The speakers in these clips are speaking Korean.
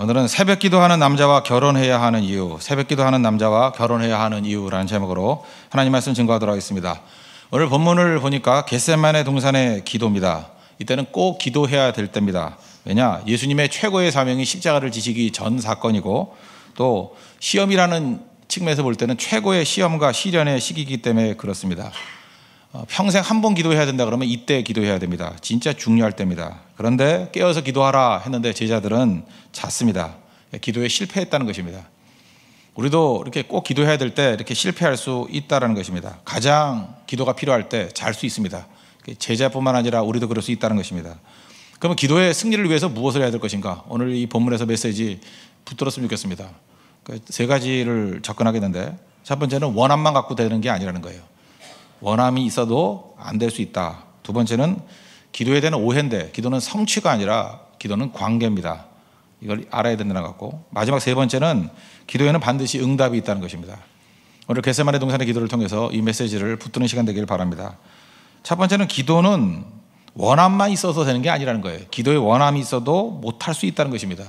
오늘은 새벽 기도하는 남자와 결혼해야 하는 이유, 새벽 기도하는 남자와 결혼해야 하는 이유라는 제목으로 하나님 말씀 증거하도록 하겠습니다. 오늘 본문을 보니까 겟세마네 동산의 기도입니다. 이때는 꼭 기도해야 될 때입니다. 왜냐? 예수님의 최고의 사명이 십자가를 지시기 전 사건이고 또 시험이라는 측면에서 볼 때는 최고의 시험과 시련의 시기이기 때문에 그렇습니다. 평생 한 번 기도해야 된다 그러면 이때 기도해야 됩니다. 진짜 중요할 때입니다. 그런데 깨어서 기도하라 했는데 제자들은 잤습니다. 기도에 실패했다는 것입니다. 우리도 이렇게 꼭 기도해야 될 때 이렇게 실패할 수 있다는 것입니다. 가장 기도가 필요할 때 잘 수 있습니다. 제자뿐만 아니라 우리도 그럴 수 있다는 것입니다. 그러면 기도의 승리를 위해서 무엇을 해야 될 것인가? 오늘 이 본문에서 메시지 붙들었으면 좋겠습니다. 세 가지를 접근하겠는데, 첫 번째는 원함만 갖고 되는 게 아니라는 거예요. 원함이 있어도 안 될 수 있다. 두 번째는 기도에 대한 오해인데, 기도는 성취가 아니라 기도는 관계입니다. 이걸 알아야 된다는 것 같고, 마지막 세 번째는 기도에는 반드시 응답이 있다는 것입니다. 오늘 겟세마네 동산의 기도를 통해서 이 메시지를 붙드는 시간 되기를 바랍니다. 첫 번째는 기도는 원함만 있어서 되는 게 아니라는 거예요. 기도에 원함이 있어도 못할 수 있다는 것입니다.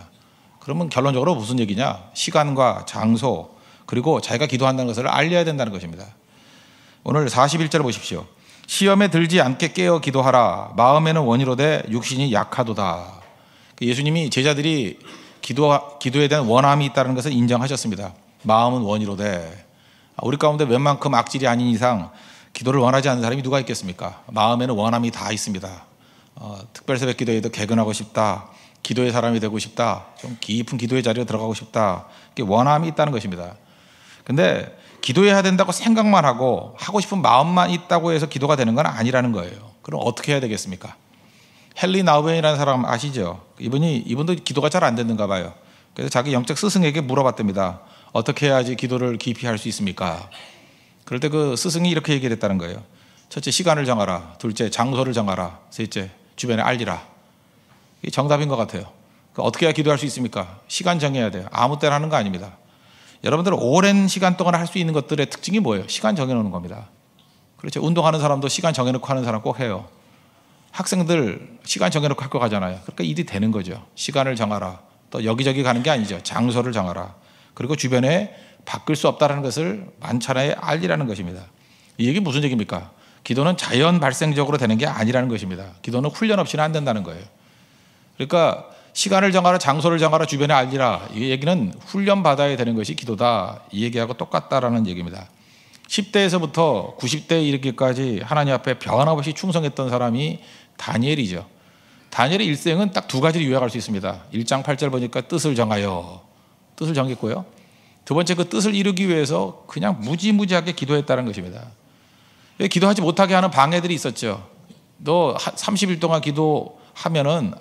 그러면 결론적으로 무슨 얘기냐? 시간과 장소 그리고 자기가 기도한다는 것을 알려야 된다는 것입니다. 오늘 41절 보십시오. 시험에 들지 않게 깨어 기도하라. 마음에는 원이로되 육신이 약하도다. 예수님이 제자들이 기도에 대한 원함이 있다는 것을 인정하셨습니다. 마음은 원이로되. 우리 가운데 웬만큼 악질이 아닌 이상 기도를 원하지 않는 사람이 누가 있겠습니까? 마음에는 원함이 다 있습니다. 특별 새벽 기도에도 개근하고 싶다. 기도의 사람이 되고 싶다. 좀 깊은 기도의 자리에 들어가고 싶다. 원함이 있다는 것입니다. 근데 기도해야 된다고 생각만 하고 싶은 마음만 있다고 해서 기도가 되는 건 아니라는 거예요. 그럼 어떻게 해야 되겠습니까? 헨리 나우벤이라는 사람 아시죠? 이분도 기도가 잘 안 됐는가 봐요. 그래서 자기 영적 스승에게 물어봤답니다. 어떻게 해야지 기도를 깊이 할 수 있습니까? 그럴 때 그 스승이 이렇게 얘기를 했다는 거예요. 첫째, 시간을 정하라. 둘째, 장소를 정하라. 셋째, 주변에 알리라. 이게 정답인 것 같아요. 어떻게 해야 기도할 수 있습니까? 시간 정해야 돼요. 아무 때나 하는 거 아닙니다. 여러분들은 오랜 시간 동안 할 수 있는 것들의 특징이 뭐예요? 시간 정해놓는 겁니다. 그렇죠. 운동하는 사람도 시간 정해놓고 하는 사람 꼭 해요. 학생들 시간 정해놓고 학교 가잖아요. 그러니까 일이 되는 거죠. 시간을 정하라. 또 여기저기 가는 게 아니죠. 장소를 정하라. 그리고 주변에 바꿀 수 없다는 것을 만천하에 알리라는 것입니다. 이 얘기 무슨 얘기입니까? 기도는 자연 발생적으로 되는 게 아니라는 것입니다. 기도는 훈련 없이는 안 된다는 거예요. 그러니까 시간을 정하라, 장소를 정하라, 주변에 알리라. 이 얘기는 훈련받아야 되는 것이 기도다. 이 얘기하고 똑같다라는 얘기입니다. 10대에서부터 90대에 이르기까지 하나님 앞에 변함없이 충성했던 사람이 다니엘이죠. 다니엘의 일생은 딱 두 가지를 요약할 수 있습니다. 1장 8절 보니까 뜻을 정하여. 뜻을 정했고요. 두 번째, 그 뜻을 이루기 위해서 그냥 무지무지하게 기도했다는 것입니다. 기도하지 못하게 하는 방해들이 있었죠. 너 30일 동안 기도하면은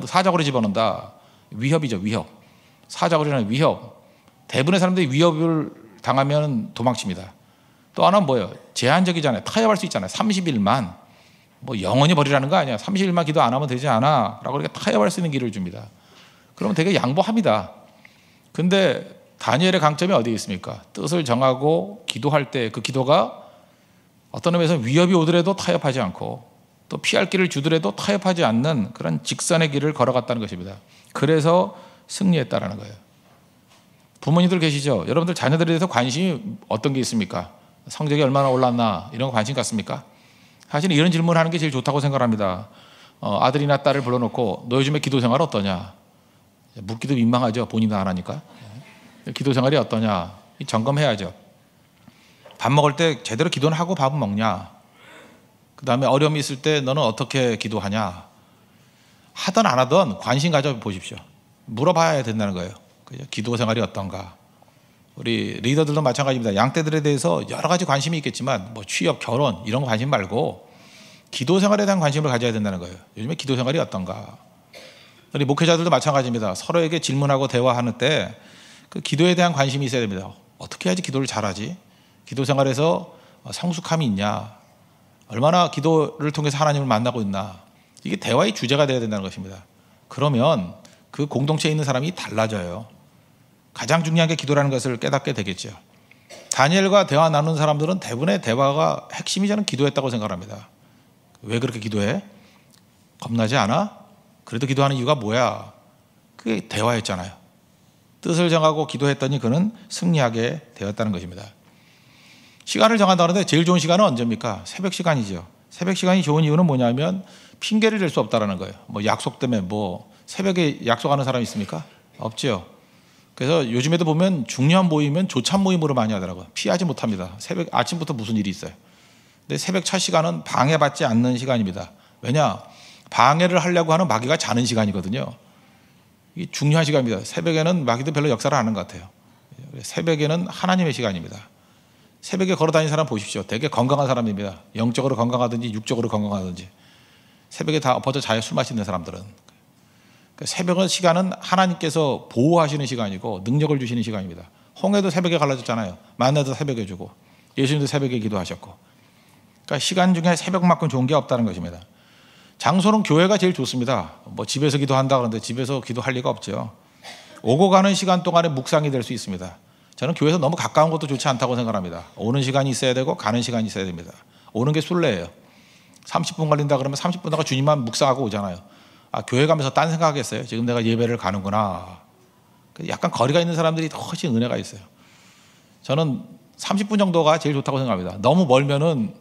사자고리 집어넣는다. 위협이죠, 위협. 사자고리는 위협. 대부분의 사람들이 위협을 당하면 도망칩니다. 또 하나는 뭐예요? 제한적이잖아요. 타협할 수 있잖아요. 30일만. 영원히 버리라는 거 아니야. 30일만 기도 안 하면 되지 않아. 라고 이렇게 타협할 수 있는 길을 줍니다. 그러면 되게 양보합니다. 근데 다니엘의 강점이 어디에 있습니까? 뜻을 정하고 기도할 때 그 기도가 어떤 의미에서 위협이 오더라도 타협하지 않고 또 피할 길을 주더라도 타협하지 않는 그런 직선의 길을 걸어갔다는 것입니다. 그래서 승리했다라는 거예요. 부모님들 계시죠? 여러분들 자녀들에 대해서 관심이 어떤 게 있습니까? 성적이 얼마나 올랐나 이런 거 관심 갖습니까? 사실은 이런 질문을 하는 게 제일 좋다고 생각합니다. 아들이나 딸을 불러놓고 너 요즘에 기도 생활 어떠냐? 묻기도 민망하죠. 본인도 안 하니까. 기도 생활이 어떠냐? 점검해야죠. 밥 먹을 때 제대로 기도는 하고 밥은 먹냐? 그 다음에 어려움이 있을 때 너는 어떻게 기도하냐? 하든 안 하든 관심 가져보십시오. 물어봐야 된다는 거예요. 기도 생활이 어떤가? 우리 리더들도 마찬가지입니다. 양떼들에 대해서 여러 가지 관심이 있겠지만 취업, 결혼 이런 거 관심 말고 기도 생활에 대한 관심을 가져야 된다는 거예요. 요즘에 기도 생활이 어떤가? 우리 목회자들도 마찬가지입니다. 서로에게 질문하고 대화하는 때 그 기도에 대한 관심이 있어야 됩니다. 어떻게 해야지 기도를 잘하지? 기도 생활에서 성숙함이 있냐? 얼마나 기도를 통해서 하나님을 만나고 있나? 이게 대화의 주제가 되어야 된다는 것입니다. 그러면 그 공동체에 있는 사람이 달라져요. 가장 중요한 게 기도라는 것을 깨닫게 되겠죠. 다니엘과 대화 나누는 사람들은 대부분의 대화가 핵심이 저는 기도했다고 생각합니다. 왜 그렇게 기도해? 겁나지 않아? 그래도 기도하는 이유가 뭐야? 그게 대화였잖아요. 뜻을 정하고 기도했더니 그는 승리하게 되었다는 것입니다. 시간을 정한다는데 제일 좋은 시간은 언제입니까? 새벽 시간이죠. 새벽 시간이 좋은 이유는 뭐냐면 핑계를 댈 수 없다라는 거예요. 뭐 약속 때문에 뭐 새벽에 약속하는 사람이 있습니까? 없죠. 그래서 요즘에도 보면 중요한 모임은 조찬 모임으로 많이 하더라고요. 피하지 못합니다. 새벽 아침부터 무슨 일이 있어요. 근데 새벽 첫 시간은 방해받지 않는 시간입니다. 왜냐? 방해를 하려고 하는 마귀가 자는 시간이거든요. 이게 중요한 시간입니다. 새벽에는 마귀도 별로 역사를 안 하는 것 같아요. 새벽에는 하나님의 시간입니다. 새벽에 걸어다니는 사람 보십시오. 되게 건강한 사람입니다. 영적으로 건강하든지 육적으로 건강하든지. 새벽에 다 엎어져 자요 술 마시는 사람들은. 새벽의 시간은 하나님께서 보호하시는 시간이고 능력을 주시는 시간입니다. 홍해도 새벽에 갈라졌잖아요. 만나도 새벽에 주고 예수님도 새벽에 기도하셨고. 그러니까 시간 중에 새벽만큼 좋은 게 없다는 것입니다. 장소는 교회가 제일 좋습니다. 뭐 집에서 기도한다 그러는데 집에서 기도할 리가 없죠. 오고 가는 시간 동안에 묵상이 될 수 있습니다. 저는 교회에서 너무 가까운 것도 좋지 않다고 생각합니다. 오는 시간이 있어야 되고 가는 시간이 있어야 됩니다. 오는 게 순례예요. 30분 걸린다 그러면 30분 동안 주님만 묵상하고 오잖아요. 아, 교회 가면서 딴 생각하겠어요. 지금 내가 예배를 가는구나. 약간 거리가 있는 사람들이 훨씬 은혜가 있어요. 저는 30분 정도가 제일 좋다고 생각합니다. 너무 멀면은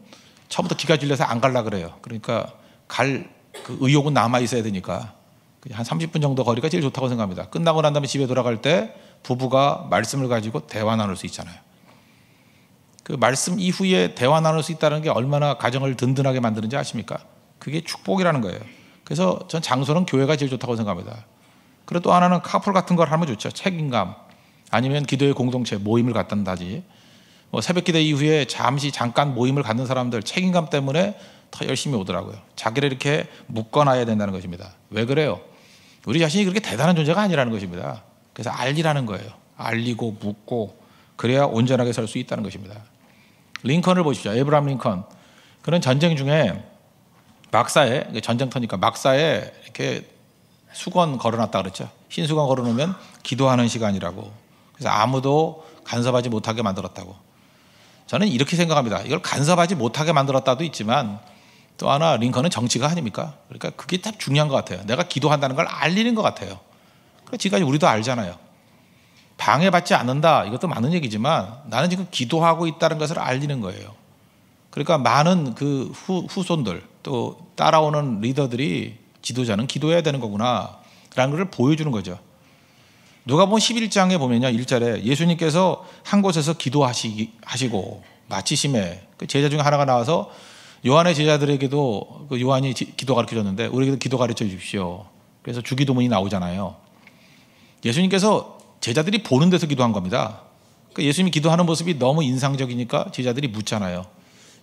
처음부터 기가 질려서 안 갈라 그래요. 그러니까 갈 그 의욕은 남아 있어야 되니까 한 30분 정도 거리가 제일 좋다고 생각합니다. 끝나고 난 다음에 집에 돌아갈 때 부부가 말씀을 가지고 대화 나눌 수 있잖아요. 그 말씀 이후에 대화 나눌 수 있다는 게 얼마나 가정을 든든하게 만드는지 아십니까? 그게 축복이라는 거예요. 그래서 전 장소는 교회가 제일 좋다고 생각합니다. 그리고 또 하나는 카풀 같은 걸 하면 좋죠. 책임감 아니면 기도의 공동체 모임을 갖단다지. 뭐 새벽 기도 이후에 잠깐 모임을 갖는 사람들 책임감 때문에 더 열심히 오더라고요. 자기를 이렇게 묶어놔야 된다는 것입니다. 왜 그래요? 우리 자신이 그렇게 대단한 존재가 아니라는 것입니다. 그래서 알리라는 거예요. 알리고 묻고 그래야 온전하게 설 수 있다는 것입니다. 링컨을 보십시오. 에브라함 링컨. 그는 전쟁 중에 막사에 전쟁터니까 막사에 이렇게 수건 걸어놨다 그랬죠. 흰 수건 걸어놓으면 기도하는 시간이라고. 그래서 아무도 간섭하지 못하게 만들었다고. 저는 이렇게 생각합니다. 이걸 간섭하지 못하게 만들었다도 있지만 또 하나 링컨은 정치가 아닙니까? 그러니까 그게 참 중요한 것 같아요. 내가 기도한다는 걸 알리는 것 같아요. 지금까지 우리도 알잖아요. 방해받지 않는다 이것도 맞는 얘기지만 나는 지금 기도하고 있다는 것을 알리는 거예요. 그러니까 많은 그 후손들 또 따라오는 리더들이 지도자는 기도해야 되는 거구나 라는 것을 보여주는 거죠. 누가복음 11장에 보면요 1절에 예수님께서 한 곳에서 기도하시고 마치심에 그 제자 중에 하나가 나와서 요한의 제자들에게도 그 요한이 기도 가르쳐줬는데 우리에게도 기도 가르쳐 주십시오. 그래서 주기도문이 나오잖아요. 예수님께서 제자들이 보는 데서 기도한 겁니다. 그러니까 예수님이 기도하는 모습이 너무 인상적이니까 제자들이 묻잖아요.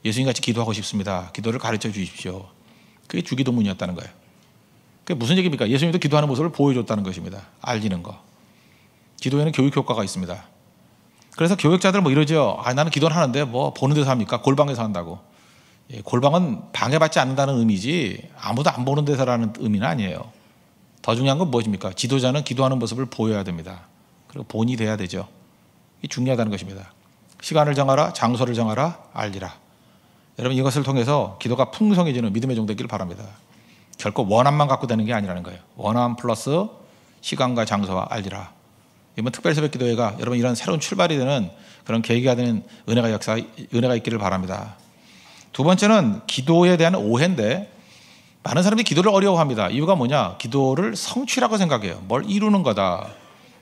예수님 같이 기도하고 싶습니다. 기도를 가르쳐 주십시오. 그게 주기도문이었다는 거예요. 그게 무슨 얘기입니까? 예수님도 기도하는 모습을 보여줬다는 것입니다. 알리는 거. 기도에는 교육 효과가 있습니다. 그래서 교육자들 뭐 이러죠. 아, 나는 기도를 하는데 뭐 보는 데서 합니까? 골방에서 한다고. 예, 골방은 방해받지 않는다는 의미지 아무도 안 보는 데서라는 의미는 아니에요. 더 중요한 건 무엇입니까? 지도자는 기도하는 모습을 보여야 됩니다. 그리고 본이 돼야 되죠. 이게 중요하다는 것입니다. 시간을 정하라, 장소를 정하라, 알리라. 여러분 이것을 통해서 기도가 풍성해지는 믿음의 종 되기를 바랍니다. 결코 원함만 갖고 되는 게 아니라는 거예요. 원함 플러스 시간과 장소와 알리라. 이번 특별 새벽 기도회가 여러분 이런 새로운 출발이 되는 그런 계기가 되는 은혜가 있기를 바랍니다. 두 번째는 기도에 대한 오해인데 많은 사람들이 기도를 어려워합니다. 이유가 뭐냐? 기도를 성취라고 생각해요. 뭘 이루는 거다.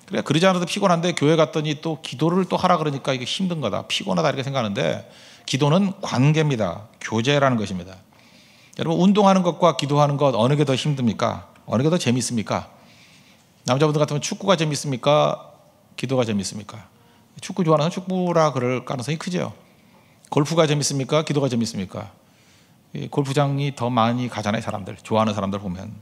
그래 그러지 않아도 피곤한데 교회 갔더니 또 기도를 또 하라 그러니까 이게 힘든 거다. 피곤하다 이렇게 생각하는데 기도는 관계입니다. 교제라는 것입니다. 여러분 운동하는 것과 기도하는 것 어느 게 더 힘듭니까? 어느 게 더 재밌습니까? 남자분들 같으면 축구가 재밌습니까? 기도가 재밌습니까? 축구 좋아하는 사람 축구라 그럴 가능성이 크죠. 골프가 재밌습니까? 기도가 재밌습니까? 골프장이 더 많이 가잖아요. 사람들 좋아하는 사람들 보면.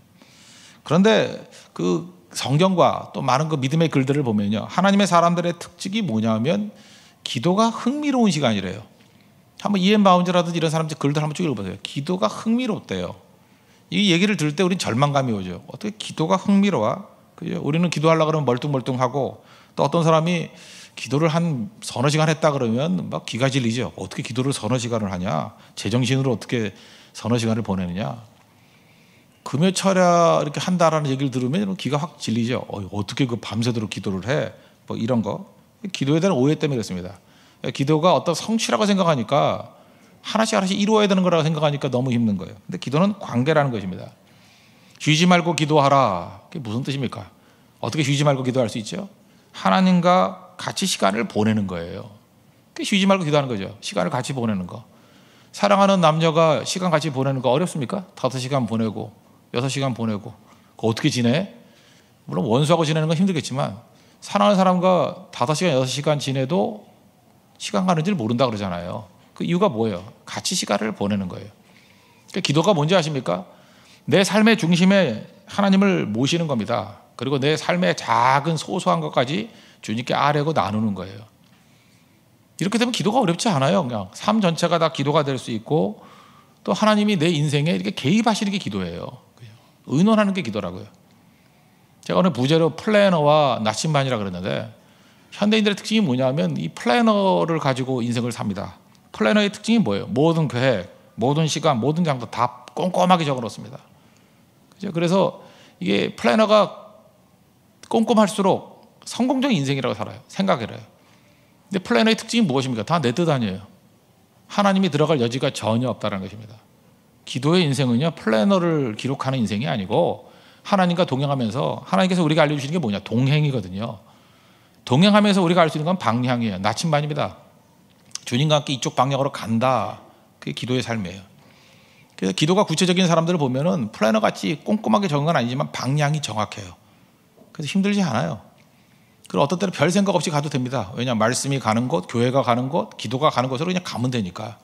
그런데 그 성경과 또 많은 그 믿음의 글들을 보면요 하나님의 사람들의 특징이 뭐냐면 기도가 흥미로운 시간이래요. 한번 이엠 바운즈라든지 이런 사람들 글들 한번 쭉 읽어보세요. 기도가 흥미롭대요. 이 얘기를 들을 때 우린 절망감이 오죠. 어떻게 기도가 흥미로워? 그죠? 우리는 기도하려고 그러면 멀뚱멀뚱하고 또 어떤 사람이 기도를 한 서너 시간 했다 그러면 막 기가 질리죠. 어떻게 기도를 서너 시간을 하냐? 제정신으로 어떻게 서너 시간을 보내느냐? 금요철야 이렇게 한다라는 얘기를 들으면 기가 확 질리죠. 어떻게 그 밤새도록 기도를 해? 뭐 이런 거. 기도에 대한 오해 때문에 그렇습니다. 기도가 어떤 성취라고 생각하니까 하나씩 하나씩 이루어야 되는 거라고 생각하니까 너무 힘든 거예요. 근데 기도는 관계라는 것입니다. 쉬지 말고 기도하라. 그게 무슨 뜻입니까? 어떻게 쉬지 말고 기도할 수 있죠? 하나님과 같이 시간을 보내는 거예요. 그게 쉬지 말고 기도하는 거죠. 시간을 같이 보내는 거. 사랑하는 남녀가 시간 같이 보내는 거 어렵습니까? 5시간 보내고 6시간 보내고 그거 어떻게 지내? 물론 원수하고 지내는 건 힘들겠지만 사랑하는 사람과 5시간 6시간 지내도 시간 가는 줄 모른다 그러잖아요. 그 이유가 뭐예요? 같이 시간을 보내는 거예요. 그러니까 기도가 뭔지 아십니까? 내 삶의 중심에 하나님을 모시는 겁니다. 그리고 내 삶의 작은 소소한 것까지 주님께 아뢰고 나누는 거예요. 이렇게 되면 기도가 어렵지 않아요. 그냥 삶 전체가 다 기도가 될 수 있고 또 하나님이 내 인생에 이렇게 개입하시는 게 기도예요. 의논하는 게 기도라고요. 제가 오늘 부제로 플래너와 나침반이라 그랬는데 현대인들의 특징이 뭐냐면 이 플래너를 가지고 인생을 삽니다. 플래너의 특징이 뭐예요? 모든 계획, 모든 시간, 모든 장소 다 꼼꼼하게 적어놓습니다. 그래서 이게 플래너가 꼼꼼할수록 성공적인 인생이라고 살아요. 생각을 해요. 근데 플래너의 특징이 무엇입니까? 다 내 뜻 아니에요. 하나님이 들어갈 여지가 전혀 없다는 것입니다. 기도의 인생은요, 플래너를 기록하는 인생이 아니고 하나님과 동행하면서 하나님께서 우리가 알려주시는 게 뭐냐? 동행이거든요. 동행하면서 우리가 알 수 있는 건 방향이에요. 나침반입니다. 주님과 함께 이쪽 방향으로 간다. 그게 기도의 삶이에요. 그래서 기도가 구체적인 사람들을 보면은 플래너 같이 꼼꼼하게 적은 건 아니지만 방향이 정확해요. 그래서 힘들지 않아요. 그리고 어떤 때는 별 생각 없이 가도 됩니다. 왜냐하면 말씀이 가는 곳, 교회가 가는 곳, 기도가 가는 곳으로 그냥 가면 되니까.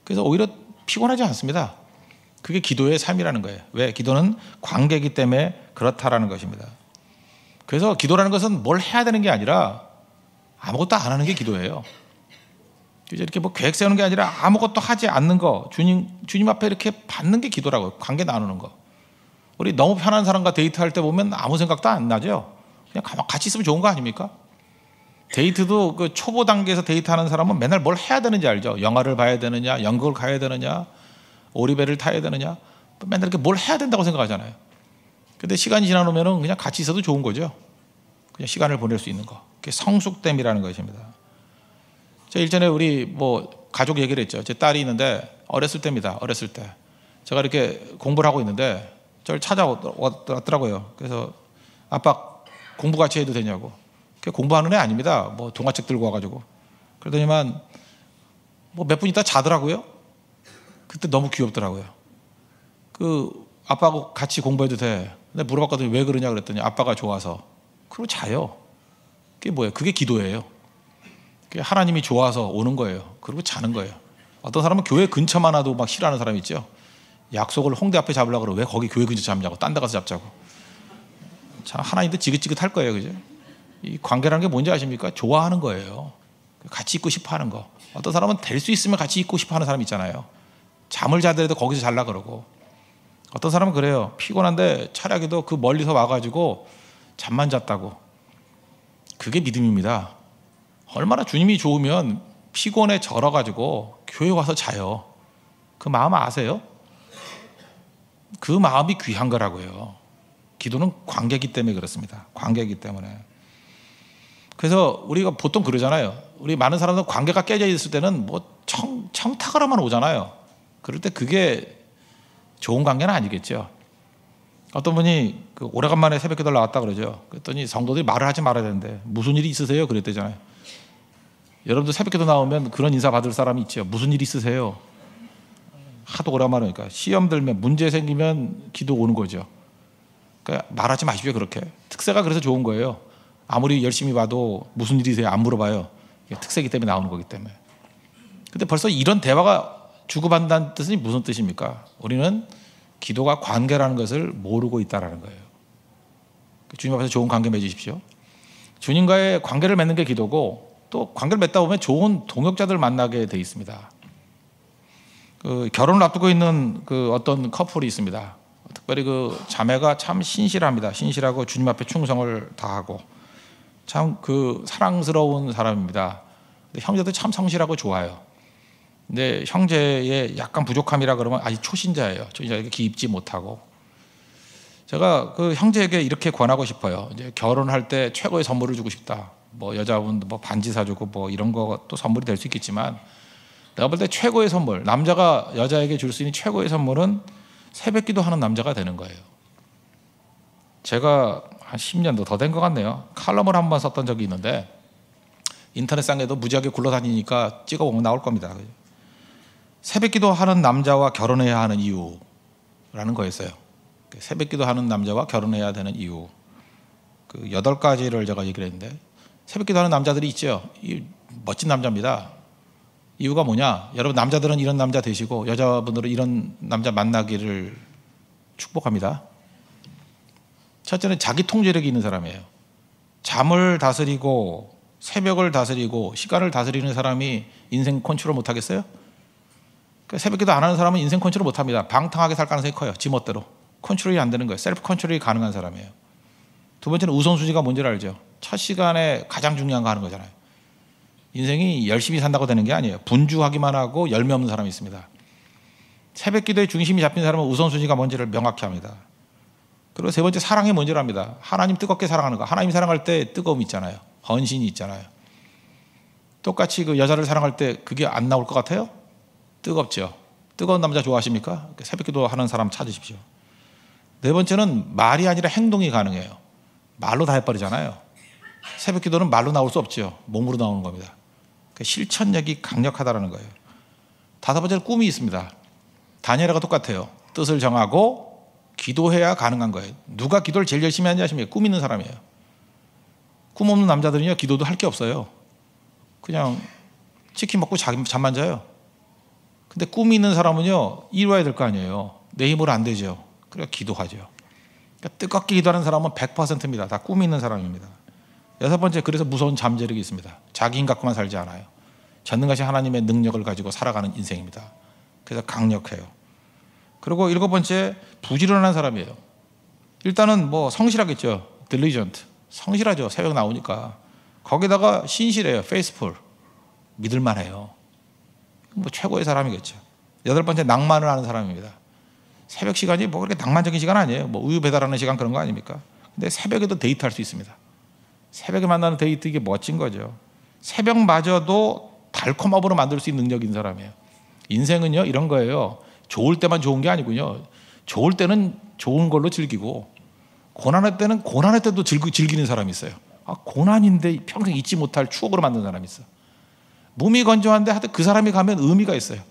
그래서 오히려 피곤하지 않습니다. 그게 기도의 삶이라는 거예요. 왜? 기도는 관계이기 때문에 그렇다라는 것입니다. 그래서 기도라는 것은 뭘 해야 되는 게 아니라 아무것도 안 하는 게 기도예요. 이렇게 뭐 계획 세우는 게 아니라 아무것도 하지 않는 거, 주님 앞에 이렇게 받는 게 기도라고요. 관계 나누는 거. 우리 너무 편한 사람과 데이트할 때 보면 아무 생각도 안 나죠. 그냥 같이 있으면 좋은 거 아닙니까? 데이트도 그 초보 단계에서 데이트하는 사람은 맨날 뭘 해야 되는지 알죠. 영화를 봐야 되느냐, 연극을 가야 되느냐, 오리배를 타야 되느냐, 맨날 이렇게 뭘 해야 된다고 생각하잖아요. 근데 시간이 지나면 그냥 같이 있어도 좋은 거죠. 그냥 시간을 보낼 수 있는 거. 그게 성숙됨이라는 것입니다. 제가 일전에 우리 뭐 가족 얘기를 했죠. 제 딸이 있는데 어렸을 때입니다. 어렸을 때 제가 이렇게 공부를 하고 있는데 저를 찾아왔더라고요. 그래서 아빠 공부 같이 해도 되냐고. 공부하는 애 아닙니다. 뭐 동화책 들고 와가지고. 그러더니만 뭐 몇 분 있다 자더라고요. 그때 너무 귀엽더라고요. 그 아빠하고 같이 공부해도 돼. 근데 물어봤거든요. 왜 그러냐 그랬더니 아빠가 좋아서. 그리고 자요. 그게 뭐예요? 그게 기도예요. 그게 하나님이 좋아서 오는 거예요. 그리고 자는 거예요. 어떤 사람은 교회 근처만 와도 막 싫어하는 사람이 있죠. 약속을 홍대 앞에 잡으려고 그러고 왜 거기 교회 근처 잡냐고. 딴 데 가서 잡자고. 참 하나님도 지긋지긋할 거예요. 그죠? 이 관계라는 게 뭔지 아십니까? 좋아하는 거예요. 같이 있고 싶어 하는 거. 어떤 사람은 될 수 있으면 같이 있고 싶어 하는 사람 있잖아요. 잠을 자더라도 거기서 잘라 그러고. 어떤 사람은 그래요. 피곤한데 차라리도 그 멀리서 와가지고 잠만 잤다고. 그게 믿음입니다. 얼마나 주님이 좋으면 피곤에 절어가지고 교회 와서 자요. 그 마음 아세요? 그 마음이 귀한 거라고요. 기도는 관계이기 때문에 그렇습니다. 관계이기 때문에. 그래서 우리가 보통 그러잖아요. 우리 많은 사람들은 관계가 깨져 있을 때는 뭐 청탁을 하면 오잖아요. 그럴 때 그게 좋은 관계는 아니겠죠. 어떤 분이 그 오래간만에 새벽기도 나왔다 그러죠. 그랬더니 성도들이 말을 하지 말아야 되는데 무슨 일이 있으세요? 그랬대잖아요. 여러분도 새벽기도 나오면 그런 인사 받을 사람이 있죠. 무슨 일 있으세요? 하도 오랜만에 오니까 시험 들면 문제 생기면 기도 오는 거죠. 그러니까 말하지 마십시오. 그렇게. 특세가 그래서 좋은 거예요. 아무리 열심히 봐도 무슨 일이세요? 안 물어봐요. 특세이기 때문에 나오는 거기 때문에. 근데 벌써 이런 대화가 주고받는다는 뜻은 무슨 뜻입니까? 우리는 기도가 관계라는 것을 모르고 있다는 거예요. 주님 앞에서 좋은 관계 맺으십시오. 주님과의 관계를 맺는 게 기도고 또 관계를 맺다 보면 좋은 동역자들 만나게 돼 있습니다. 그 결혼을 앞두고 있는 그 어떤 커플이 있습니다. 특별히 그 자매가 참 신실합니다. 신실하고 주님 앞에 충성을 다하고 참 그 사랑스러운 사람입니다. 근데 형제도 참 성실하고 좋아요. 근데 형제의 약간 부족함이라 그러면 아직 초신자예요. 초신자에게 기입지 못하고 제가 그 형제에게 이렇게 권하고 싶어요. 이제 결혼할 때 최고의 선물을 주고 싶다. 뭐 여자분 뭐 반지 사주고 뭐 이런 것도 선물이 될 수 있겠지만, 내가 볼 때 최고의 선물, 남자가 여자에게 줄 수 있는 최고의 선물은 새벽기도 하는 남자가 되는 거예요. 제가 한 10년도 더 된 것 같네요. 칼럼을 한번 썼던 적이 있는데, 인터넷상에도 무지하게 굴러다니니까 찍어보면 나올 겁니다. 새벽기도 하는 남자와 결혼해야 하는 이유라는 거였어요. 새벽기도 하는 남자와 결혼해야 되는 이유, 그 8가지를 제가 얘기를 했는데, 새벽기도 하는 남자들이 있죠. 멋진 남자입니다. 이유가 뭐냐? 여러분, 남자들은 이런 남자 되시고 여자분들은 이런 남자 만나기를 축복합니다. 첫째는 자기 통제력이 있는 사람이에요. 잠을 다스리고 새벽을 다스리고 시간을 다스리는 사람이 인생 컨트롤 못 하겠어요? 새벽기도 안 하는 사람은 인생 컨트롤 못 합니다. 방탕하게 살 가능성이 커요. 지멋대로 컨트롤이 안 되는 거예요. 셀프 컨트롤이 가능한 사람이에요. 두 번째는 우선순위가 뭔지를 알죠. 첫 시간에 가장 중요한 거 하는 거잖아요. 인생이 열심히 산다고 되는 게 아니에요. 분주하기만 하고 열매 없는 사람이 있습니다. 새벽기도의 중심이 잡힌 사람은 우선순위가 뭔지를 명확히 합니다. 그리고 세 번째, 사랑이 뭔지를 압니다. 하나님 뜨겁게 사랑하는 거. 하나님 사랑할 때 뜨거움이 있잖아요. 헌신이 있잖아요. 똑같이 그 여자를 사랑할 때 그게 안 나올 것 같아요? 뜨겁죠. 뜨거운 남자 좋아하십니까? 새벽기도 하는 사람 찾으십시오. 네 번째는 말이 아니라 행동이 가능해요. 말로 다 해버리잖아요. 새벽기도는 말로 나올 수 없죠. 몸으로 나오는 겁니다. 실천력이 강력하다는 거예요. 다섯 번째는 꿈이 있습니다. 다니엘과 똑같아요. 뜻을 정하고 기도해야 가능한 거예요. 누가 기도를 제일 열심히 하는지 아십니까? 꿈 있는 사람이에요. 꿈 없는 남자들은요, 기도도 할 게 없어요. 그냥 치킨 먹고 잠만 자요. 근데 꿈이 있는 사람은요, 이루어야 될 거 아니에요. 내 힘으로 안 되죠. 그래서 기도하죠. 그러니까 뜨겁게 기도하는 사람은 100%입니다. 다 꿈이 있는 사람입니다. 여섯 번째, 그래서 무서운 잠재력이 있습니다. 자기 힘 갖고만 살지 않아요. 전능하신 하나님의 능력을 가지고 살아가는 인생입니다. 그래서 강력해요. 그리고 일곱 번째, 부지런한 사람이에요. 일단은 뭐 성실하겠죠. diligent. 성실하죠. 새벽 나오니까. 거기다가 신실해요. faithful. 믿을만해요. 뭐 최고의 사람이겠죠. 여덟 번째, 낭만을 하는 사람입니다. 새벽 시간이 뭐 그렇게 낭만적인 시간 아니에요. 뭐 우유 배달하는 시간 그런 거 아닙니까? 근데 새벽에도 데이트할 수 있습니다. 새벽에 만나는 데이트, 이게 멋진 거죠. 새벽마저도 달콤함으로 만들 수 있는 능력인 사람이에요. 인생은요, 이런 거예요. 좋을 때만 좋은 게 아니군요. 좋을 때는 좋은 걸로 즐기고, 고난할 때는 고난할 때도 즐기는 사람이 있어요. 아, 고난인데 평생 잊지 못할 추억으로 만든 사람이 있어. 몸이 건조한데 하여튼 그 사람이 가면 의미가 있어요.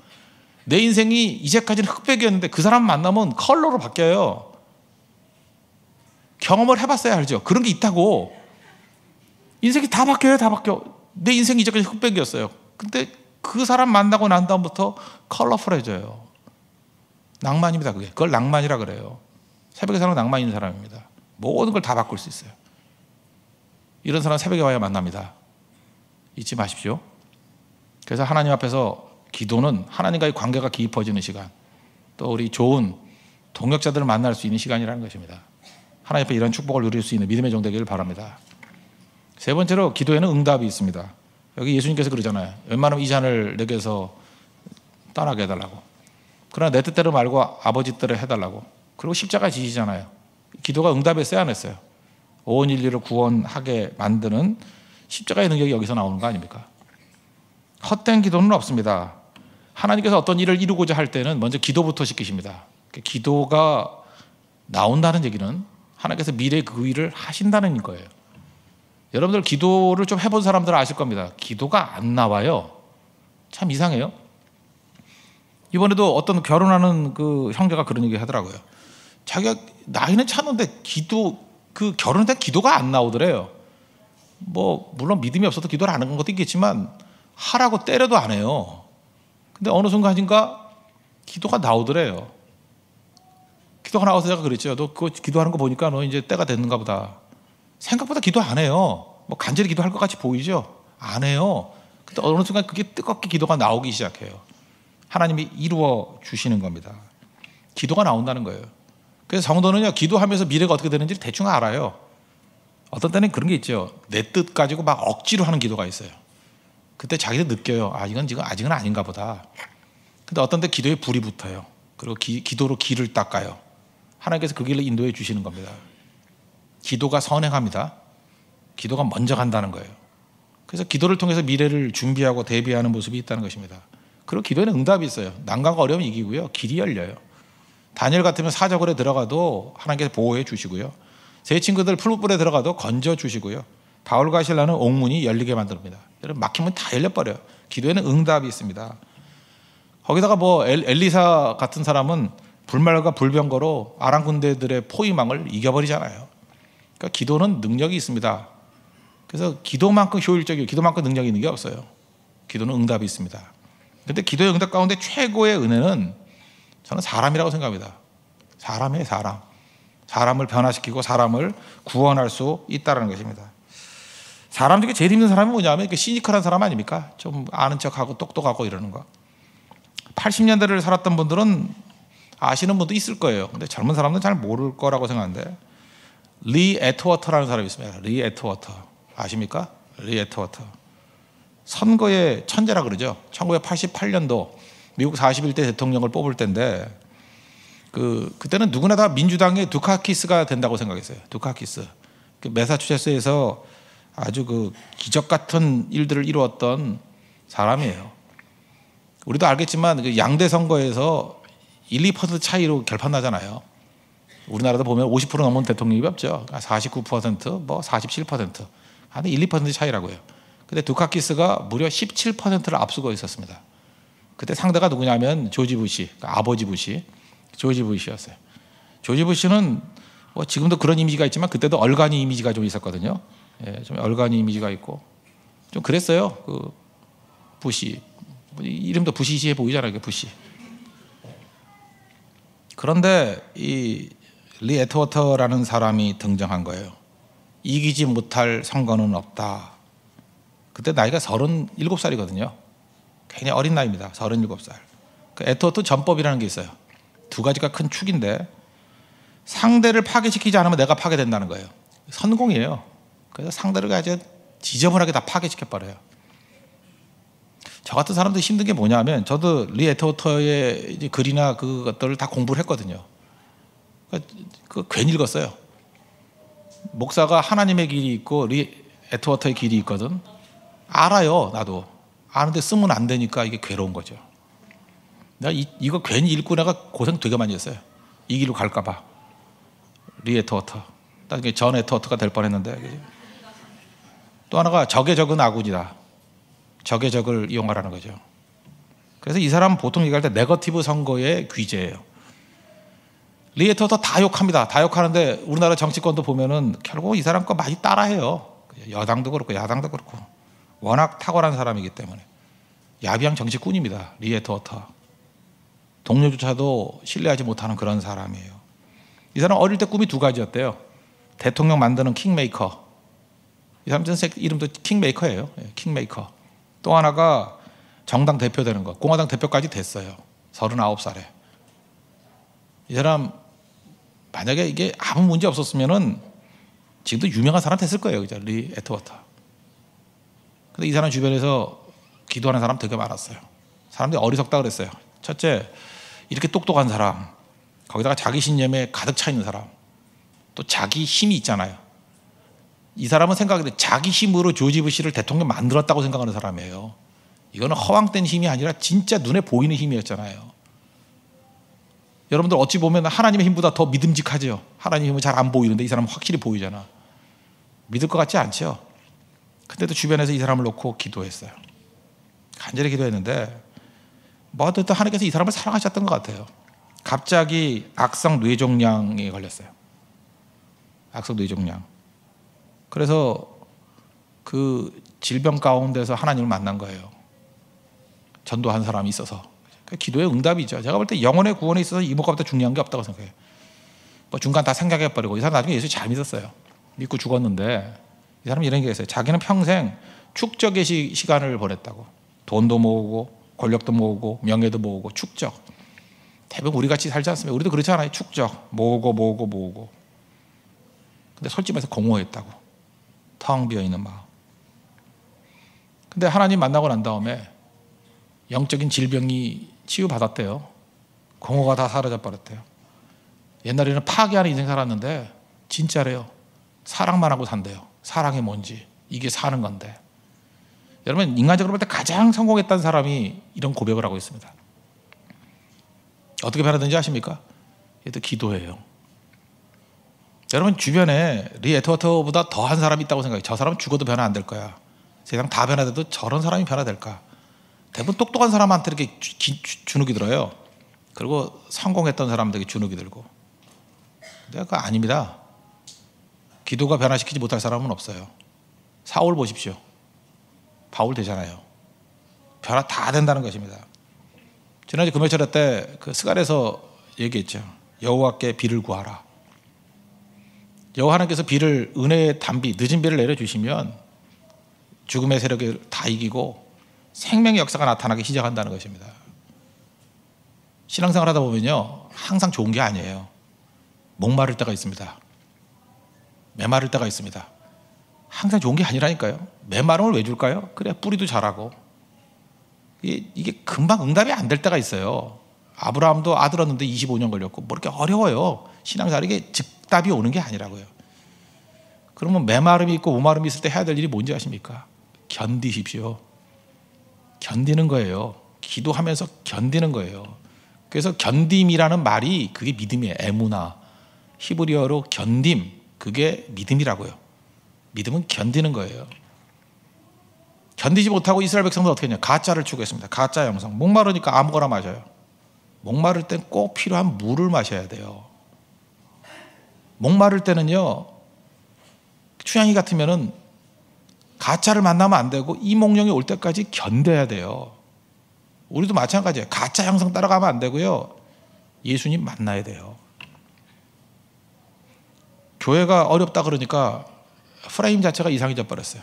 내 인생이 이제까지는 흑백이었는데 그 사람 만나면 컬러로 바뀌어요. 경험을 해봤어야 알죠. 그런 게 있다고. 인생이 다 바뀌어요. 다 바뀌어. 내 인생이 이제까지 흑백이었어요. 근데 그 사람 만나고 난 다음부터 컬러풀해져요. 낭만입니다. 그걸 낭만이라 그래요. 새벽에 사는 낭만 있는 사람입니다. 모든 걸 다 바꿀 수 있어요. 이런 사람 새벽에 와야 만납니다. 잊지 마십시오. 그래서 하나님 앞에서 기도는 하나님과의 관계가 깊어지는 시간, 또 우리 좋은 동역자들을 만날 수 있는 시간이라는 것입니다. 하나님 앞에 이런 축복을 누릴 수 있는 믿음의 종 되기를 바랍니다. 세 번째로, 기도에는 응답이 있습니다. 여기 예수님께서 그러잖아요. 웬만하면 이 잔을 내게서 떠나게 해달라고. 그러나 내 뜻대로 말고 아버지 뜻대로 해달라고. 그리고 십자가 지시잖아요. 기도가 응답했어요, 안 했어요? 온 인류를 구원하게 만드는 십자가의 능력이 여기서 나오는 거 아닙니까? 헛된 기도는 없습니다. 하나님께서 어떤 일을 이루고자 할 때는 먼저 기도부터 시키십니다. 기도가 나온다는 얘기는 하나님께서 미래의 그 일을 하신다는 거예요. 여러분들 기도를 좀 해본 사람들은 아실 겁니다. 기도가 안 나와요. 참 이상해요. 이번에도 어떤 결혼하는 그 형제가 그런 얘기 하더라고요. 자기가 나이는 차는데 그 결혼 때 기도가 안 나오더래요. 뭐 물론 믿음이 없어도 기도를 안 하는 것도 있겠지만 하라고 때려도 안 해요. 근데 어느 순간인가 기도가 나오더래요. 기도가 나와서 제가 그랬죠. 너 그거 기도하는 거 보니까 너 이제 때가 됐는가 보다. 생각보다 기도 안 해요. 뭐 간절히 기도할 것 같이 보이죠? 안 해요. 근데 어느 순간 그게 뜨겁게 기도가 나오기 시작해요. 하나님이 이루어 주시는 겁니다. 기도가 나온다는 거예요. 그래서 성도는요, 기도하면서 미래가 어떻게 되는지 대충 알아요. 어떤 때는 그런 게 있죠. 내 뜻 가지고 막 억지로 하는 기도가 있어요. 그때 자기도 느껴요. 아, 이건 지금 아직은 아닌가 보다. 근데 어떤 때 기도에 불이 붙어요. 그리고 기도로 기를 닦아요. 하나님께서 그 길로 인도해 주시는 겁니다. 기도가 선행합니다. 기도가 먼저 간다는 거예요. 그래서 기도를 통해서 미래를 준비하고 대비하는 모습이 있다는 것입니다. 그리고 기도에는 응답이 있어요. 난관과 어려움이 이기고요. 길이 열려요. 다니엘 같으면 사자굴에 들어가도 하나님께서 보호해 주시고요. 제 친구들 풀무불에 들어가도 건져 주시고요. 바울과 실라는 옥문이 열리게 만듭니다. 여러분 막히면 다 열려버려요. 기도에는 응답이 있습니다. 거기다가 뭐 엘리사 같은 사람은 불말과 불병거로 아람 군대들의 포위망을 이겨버리잖아요. 그러니까 기도는 능력이 있습니다. 그래서 기도만큼 효율적이고 기도만큼 능력이 있는 게 없어요. 기도는 응답이 있습니다. 그런데 기도의 응답 가운데 최고의 은혜는 저는 사람이라고 생각합니다. 사람이에요, 사람. 사람을 변화시키고 사람을 구원할 수 있다는 것입니다. 사람 중에 제일 힘든 사람이 뭐냐면 시니컬한 사람 아닙니까? 좀 아는 척하고 똑똑하고 이러는 거. 80년대를 살았던 분들은 아시는 분도 있을 거예요. 근데 젊은 사람들은 잘 모를 거라고 생각하는데 리 애트워터라는 사람이 있습니다. 리 애트워터 아십니까? 리 애트워터 선거의 천재라 그러죠. 1988년도 미국 41대 대통령을 뽑을 때인데 그때는 누구나 다 민주당의 두카키스가 된다고 생각했어요. 두카키스. 매사추세츠에서 아주 기적 같은 일들을 이루었던 사람이에요. 우리도 알겠지만 양대 선거에서 1, 2% 차이로 결판 나잖아요. 우리나라도 보면 50% 넘은 대통령이 없죠. 49%, 뭐 47%. 한 1, 2% 차이라고요. 근데 두카키스가 무려 17%를 앞서고 있었습니다. 그때 상대가 누구냐면 조지 부시, 그러니까 아버지 부시, 조지 부시였어요. 조지 부시는 뭐 지금도 그런 이미지가 있지만 그때도 얼간이 이미지가 좀 있었거든요. 예, 좀 얼간이 이미지가 있고 좀 그랬어요. 부시 이름도 부시시해 보이잖아요. 부시. 그런데 이 리 애트워터라는 사람이 등장한 거예요. 이기지 못할 선거는 없다. 그때 나이가 37살이거든요. 굉장히 어린 나이입니다. 37살. 그 애트워터 전법이라는 게 있어요. 두 가지가 큰 축인데 상대를 파괴시키지 않으면 내가 파괴된다는 거예요. 선공이에요. 그래서 상대를 아주 지저분하게 다 파괴시켜버려요. 저 같은 사람도 힘든 게 뭐냐면 저도 리 애트워터의 이제 글이나 그것들을 다 공부를 했거든요. 괜히 읽었어요. 목사가 하나님의 길이 있고 리 애트워터의 길이 있거든. 알아요. 나도. 아는데 쓰면 안 되니까 이게 괴로운 거죠. 내가 이거 괜히 읽고 내가 고생 되게 많이 했어요. 이 길로 갈까 봐. 리 애트워터. 나중에 전 애트워터가 될 뻔했는데. 또 하나가 적의 적은 아군이다. 적의 적을 이용하라는 거죠. 그래서 이 사람은 보통 얘기할 때 네거티브 선거의 귀재예요. 리 애트워터 다 욕합니다. 다 욕하는데 우리나라 정치권도 보면은 결국 이 사람 거 많이 따라해요. 여당도 그렇고 야당도 그렇고 워낙 탁월한 사람이기 때문에 야비한 정치꾼입니다. 리 애트워터. 동료조차도 신뢰하지 못하는 그런 사람이에요. 이 사람 어릴 때 꿈이 두 가지였대요. 대통령 만드는 킹메이커. 이 사람 이름도 킹메이커예요. 킹메이커. 또 하나가 정당 대표 되는 거. 공화당 대표까지 됐어요. 39살에. 이 사람 만약에 이게 아무 문제 없었으면은 지금도 유명한 사람 됐을 거예요. 그죠? 리 애트워터. 근데 이 사람 주변에서 기도하는 사람 되게 많았어요. 사람들이 어리석다 그랬어요. 첫째, 이렇게 똑똑한 사람, 거기다가 자기 신념에 가득 차 있는 사람, 또 자기 힘이 있잖아요. 이 사람은 생각해 자기 힘으로 조지 부시를 대통령 만들었다고 생각하는 사람이에요. 이거는 허황된 힘이 아니라 진짜 눈에 보이는 힘이었잖아요. 여러분들 어찌 보면 하나님의 힘보다 더 믿음직하죠. 하나님의 힘은 잘 안 보이는데 이 사람은 확실히 보이잖아. 믿을 것 같지 않죠. 근데도 주변에서 이 사람을 놓고 기도했어요. 간절히 기도했는데 뭐 어쨌든 하나님께서 이 사람을 사랑하셨던 것 같아요. 갑자기 악성 뇌종양에 걸렸어요. 악성 뇌종양. 그래서 그 질병 가운데서 하나님을 만난 거예요. 전도한 사람이 있어서. 기도의 응답이죠. 제가 볼 때 영혼의 구원에 있어서 이모가보다 중요한 게 없다고 생각해요. 뭐 중간 다 생각해버리고 이 사람 나중에 예수 잘 믿었어요. 믿고 죽었는데 이 사람은 이런 게 있어요. 자기는 평생 축적의 시간을 보냈다고. 돈도 모으고 권력도 모으고 명예도 모으고 축적. 대부분 우리같이 살지 않습니까? 우리도 그렇지 않아요. 축적. 모으고 근데 솔직히 말해서 공허했다고. 텅 비어있는 마음. 근데 하나님 만나고 난 다음에 영적인 질병이 치유받았대요. 공허가 다 사라져 버렸대요. 옛날에는 파괴하는 인생 살았는데 진짜래요. 사랑만 하고 산대요. 사랑이 뭔지, 이게 사는 건데. 여러분, 인간적으로 볼 때 가장 성공했던 사람이 이런 고백을 하고 있습니다. 어떻게 변하든지 아십니까? 얘도 기도예요. 여러분, 주변에 리 에트워터보다 더한 사람이 있다고 생각해요. 저 사람은 죽어도 변화 안 될 거야. 세상 다 변화돼도 저런 사람이 변화될까? 대부분 똑똑한 사람한테 이렇게 주눅이 들어요. 그리고 성공했던 사람들에게 주눅이 들고. 근데 그거 아닙니다. 기도가 변화시키지 못할 사람은 없어요. 사울 보십시오. 바울 되잖아요. 변화 다 된다는 것입니다. 지난주 금요철 때 그 스갈에서 얘기했죠. 여호와께 비를 구하라. 여호와 하나님께서 비를, 은혜의 단비, 늦은 비를 내려주시면 죽음의 세력을 다 이기고 생명의 역사가 나타나기 시작한다는 것입니다. 신앙생활 하다 보면요, 항상 좋은 게 아니에요. 목마를 때가 있습니다. 메마를 때가 있습니다. 항상 좋은 게 아니라니까요. 메마름을 왜 줄까요? 그래, 뿌리도 자라고. 이게 금방 응답이 안 될 때가 있어요. 아브라함도 아들 얻는데 25년 걸렸고, 뭐 이렇게 어려워요. 신앙생활, 이게 즉답이 오는 게 아니라고요. 그러면 메마름이 있고 목마름이 있을 때 해야 될 일이 뭔지 아십니까? 견디십시오. 견디는 거예요. 기도하면서 견디는 거예요. 그래서 견딤이라는 말이 그게 믿음이에요. 에무나. 히브리어로 견딤, 그게 믿음이라고요. 믿음은 견디는 거예요. 견디지 못하고 이스라엘 백성들 어떻게 했냐? 가짜를 추구했습니다. 가짜 영성. 목마르니까 아무거나 마셔요. 목마를 땐 꼭 필요한 물을 마셔야 돼요. 목마를 때는요, 추양이 같으면은 가짜를 만나면 안 되고 이몽룡이 올 때까지 견뎌야 돼요. 우리도 마찬가지예요. 가짜 형성 따라가면 안 되고요. 예수님 만나야 돼요. 교회가 어렵다 그러니까 프레임 자체가 이상해져 버렸어요.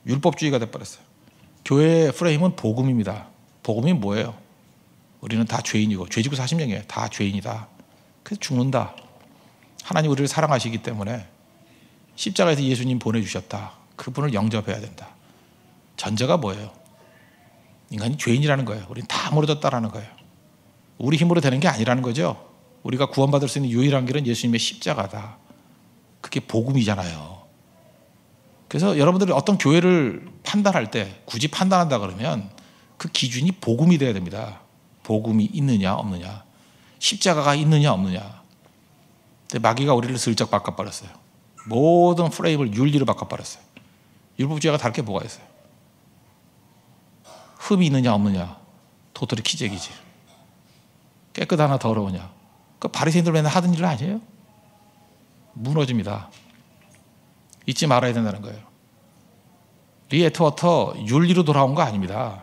율법주의가 돼버렸어요. 교회의 프레임은 복음입니다. 복음이 뭐예요? 우리는 다 죄인이고 죄지고 40명이에요. 다 죄인이다. 그래서 죽는다. 하나님 우리를 사랑하시기 때문에 십자가에서 예수님 보내주셨다. 그분을 영접해야 된다. 전제가 뭐예요? 인간이 죄인이라는 거예요. 우리는 다 무너졌다라는 거예요. 우리 힘으로 되는 게 아니라는 거죠. 우리가 구원받을 수 있는 유일한 길은 예수님의 십자가다. 그게 복음이잖아요. 그래서 여러분들이 어떤 교회를 판단할 때 굳이 판단한다 그러면 그 기준이 복음이 돼야 됩니다. 복음이 있느냐 없느냐, 십자가가 있느냐 없느냐. 근데 마귀가 우리를 슬쩍 바꿔버렸어요. 모든 프레임을 윤리로 바꿔버렸어요. 율법주의가 다를 게 뭐가 있어요? 흠이 있느냐 없느냐, 도토리 키재기지. 깨끗하나 더러우냐. 그 바리새인들 맨날 하던 일 아니에요? 무너집니다. 잊지 말아야 된다는 거예요. 리 에트워터 윤리로 돌아온 거 아닙니다.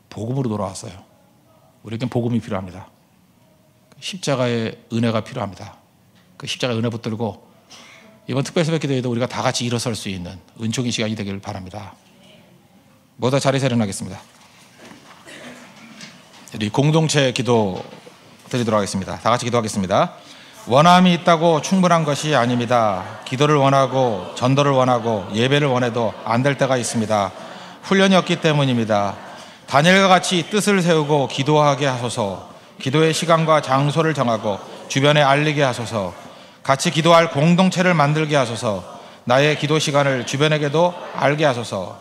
복음으로 돌아왔어요. 우리에겐 복음이 필요합니다. 십자가의 은혜가 필요합니다. 그 십자가의 은혜 붙들고 이번 특별새벽 기도에도 우리가 다 같이 일어설 수 있는 은총의 시간이 되기를 바랍니다. 모두 자리에서 일어나겠습니다. 우리 공동체 기도 드리도록 하겠습니다. 다 같이 기도하겠습니다. 원함이 있다고 충분한 것이 아닙니다. 기도를 원하고 전도를 원하고 예배를 원해도 안 될 때가 있습니다. 훈련이 없기 때문입니다. 다니엘과 같이 뜻을 세우고 기도하게 하소서. 기도의 시간과 장소를 정하고 주변에 알리게 하소서. 같이 기도할 공동체를 만들게 하소서. 나의 기도 시간을 주변에게도 알게 하소서.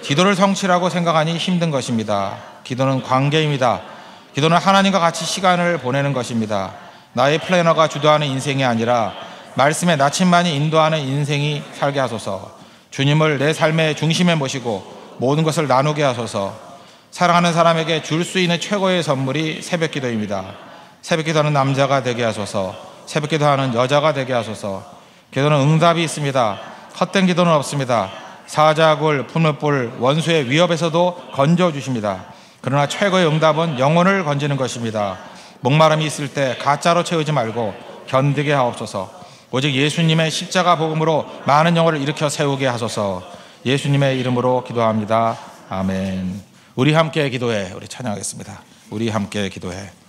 기도를 성취라고 생각하니 힘든 것입니다. 기도는 관계입니다. 기도는 하나님과 같이 시간을 보내는 것입니다. 나의 플래너가 주도하는 인생이 아니라 말씀의 나침반이 인도하는 인생이 살게 하소서. 주님을 내 삶의 중심에 모시고 모든 것을 나누게 하소서. 사랑하는 사람에게 줄 수 있는 최고의 선물이 새벽 기도입니다. 새벽 기도하는 남자가 되게 하소서. 새벽 기도하는 여자가 되게 하소서. 기도는 응답이 있습니다. 헛된 기도는 없습니다. 사자굴, 풀무불, 원수의 위협에서도 건져주십니다. 그러나 최고의 응답은 영혼을 건지는 것입니다. 목마름이 있을 때 가짜로 채우지 말고 견디게 하옵소서. 오직 예수님의 십자가 복음으로 많은 영혼을 일으켜 세우게 하소서. 예수님의 이름으로 기도합니다. 아멘. 우리 함께 기도해. 우리 찬양하겠습니다. 우리 함께 기도해.